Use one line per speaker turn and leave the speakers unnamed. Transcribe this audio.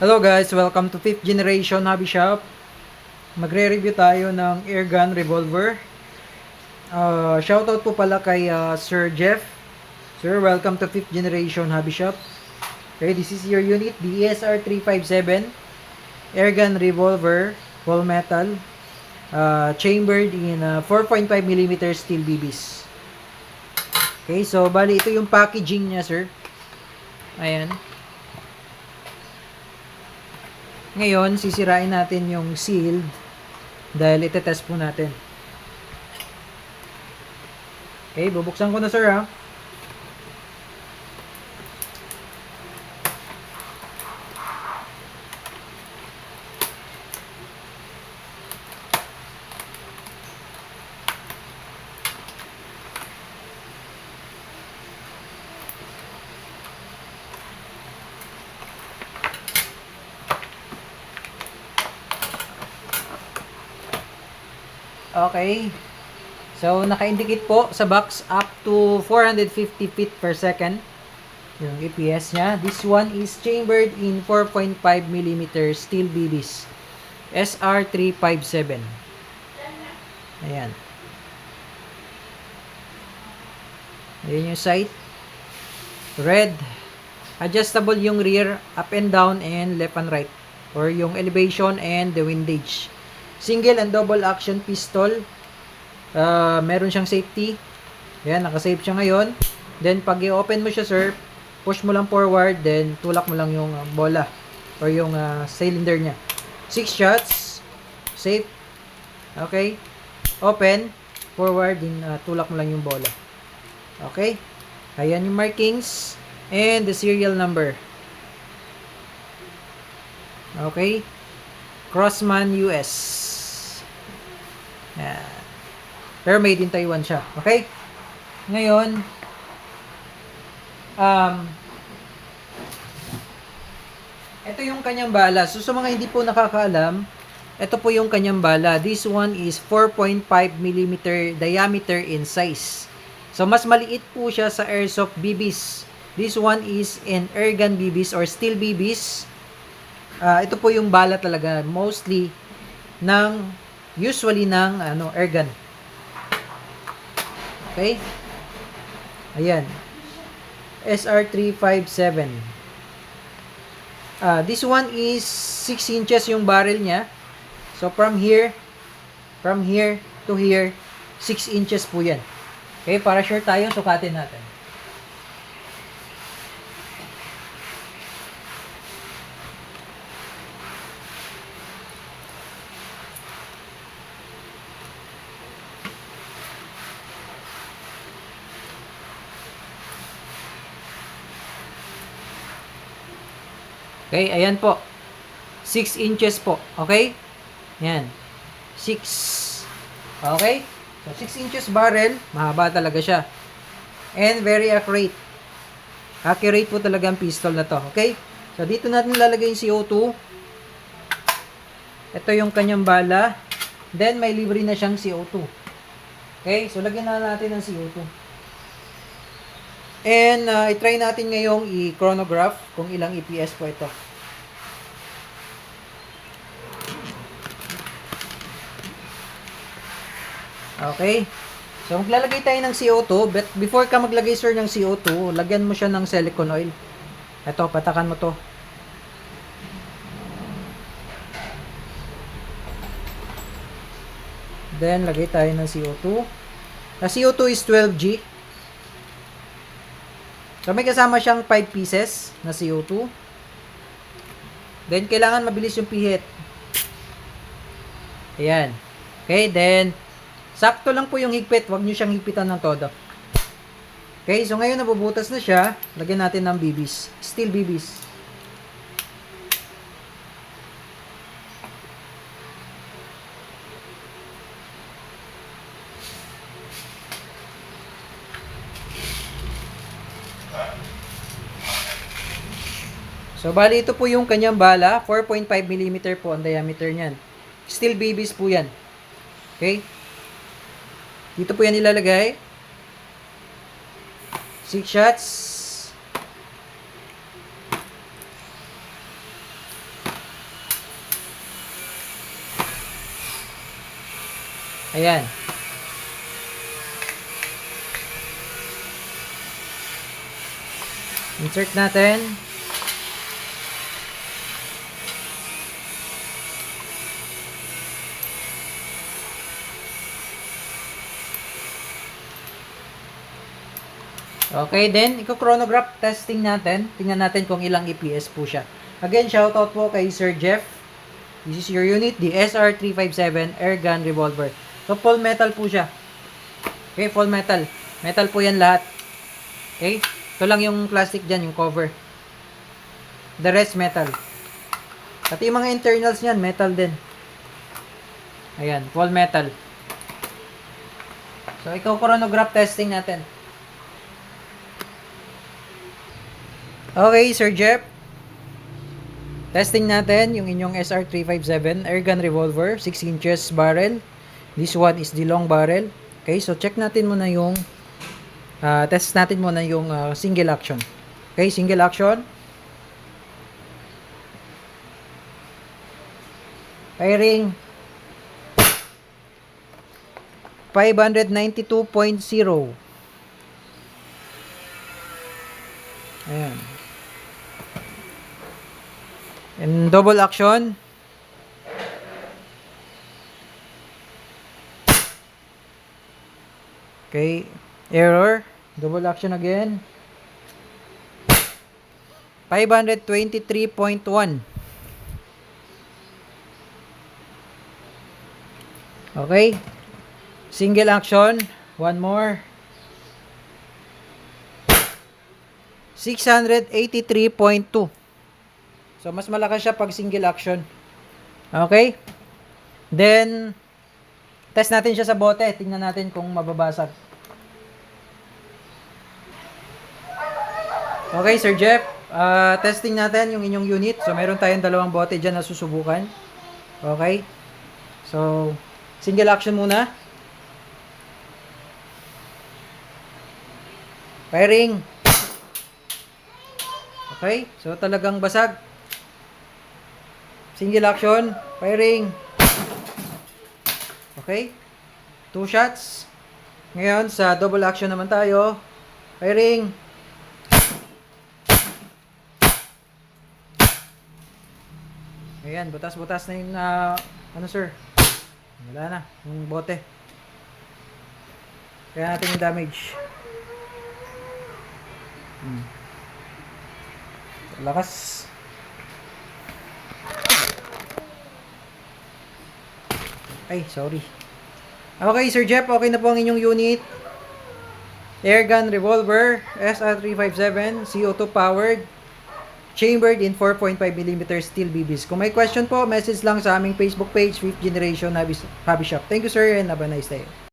Hello guys, welcome to 5th generation hobby shop. Magre-review tayo ng airgun revolver. Shoutout po pala kay Sir Jeff. Sir, welcome to 5th generation hobby shop. Okay, this is your unit, the ESR 357 airgun revolver, all metal, chambered in 4.5mm steel BBs. Okay, so bali ito yung packaging niya, sir. Ayan. Ngayon, sisirain natin yung sealed dahil itetest po natin. Okay, bubuksan ko na, sir, ha. Okay. So, naka-indicate po sa box up to 450 feet per second. Yung EPS niya. This one is chambered in 4.5mm steel BBs. SR357. Ayan. Ayan yung sight. Red. Adjustable yung rear, up and down, and left and right. Or yung elevation and the windage. Single and double action pistol. Meron siyang safety. Ayan, naka-save siya ngayon. Then, pag i-open mo siya, sir, push mo lang forward, then tulak mo lang yung bola or yung cylinder niya. 6 shots. Safe. Okay. Open. Forward, then tulak mo lang yung bola. Okay. Ayan yung markings and the serial number. Okay. Crossman US. Ayan. Pero made in Taiwan siya. Okay? Ngayon, ito yung kanyang bala. So, sa mga hindi po nakakaalam, ito po yung kanyang bala. This one is 4.5mm diameter in size. So, mas maliit po siya sa airsoft BBs. This one is an airgun BBs or steel BBs. Ito po yung bala talaga. Mostly, usually ng airgun. Okay? Ayan. SR357. This one is 6 inches yung barrel niya. So, from here to here, 6 inches po yan. Okay? Para sure tayo, sukatin natin. Okay, ayan po. 6 inches po. Okay? Yan. 6. Okay? So, 6 inches barrel. Mahaba talaga siya. And very accurate. Accurate po talaga ang pistol na to. Okay? So, dito natin lalagay yung CO2. Ito yung kanyang bala. Then, may libre na siyang CO2. Okay? So, lagyan na natin ng CO2. And, i-try natin ngayong i-chronograph kung ilang EPS po ito. Okay. So, maglalagay tayo ng CO2. But before ka maglagay, sir, ng CO2, lagyan mo siya ng silicone oil. Ito, patakan mo to. Then, lagay tayo ng CO2. The CO2 is 12G. So, may kasama siyang 5 pieces na CO2. Then, kailangan mabilis yung pihit. Ayan. Okay, then, sakto lang po yung higpit. Huwag nyo siyang higpitan ng todo. Okay, so ngayon nabubutas na siya. Lagyan natin ng BBs. Steel BBs. So, bali ito po yung kanyang bala. 4.5mm po ang diameter niyan. Steel BBs po yan. Okay? Dito po yan ilalagay. 6 shots. Ayan. Insert natin. Okay, then, i-chronograph testing natin. Tingnan natin kung ilang EPS po siya. Again, shoutout po kay Sir Jeff. This is your unit, the SR357 Airgun Revolver. So, full metal po siya. Okay, full metal. Metal po yan lahat. Okay? Ito lang yung plastic dyan, yung cover. The rest, metal. Pati yung mga internals niyan, metal din. Ayan, full metal. So, i-chronograph testing natin. Okay, Sir Jeff. Testing natin yung inyong SR357 Airgun Revolver, 6 inches barrel. This one is the long barrel. Okay, so check natin muna yung test natin muna yung single action. Okay, single action. Firing 592.0. Ayan. And double action. Okay, error. Double action again. 523.1. Okay. Single action. One more. 683.2. So, mas malakas siya pag single action. Okay. Then, test natin siya sa bote. Tingnan natin kung mababasag. Okay, Sir Jeff. Testing natin yung inyong unit. So, meron tayong dalawang bote dyan na susubukan. Okay. So, single action muna. Firing. Okay. So, talagang basag. Single action. Firing. Okay. 2 shots. Ngayon, sa double action naman tayo. Firing. Ayan, butas-butas na yung ano sir? Wala na, yung bote. Kaya natin yung damage. Lakas. Ay, sorry. Okay, Sir Jeff, okay na po ang inyong unit. Airgun Revolver SR357 CO2 powered, chambered in 4.5mm steel BBs. Kung may question po, message lang sa aming Facebook page, 5th Generation Hobby Shop. Thank you sir and have a nice day.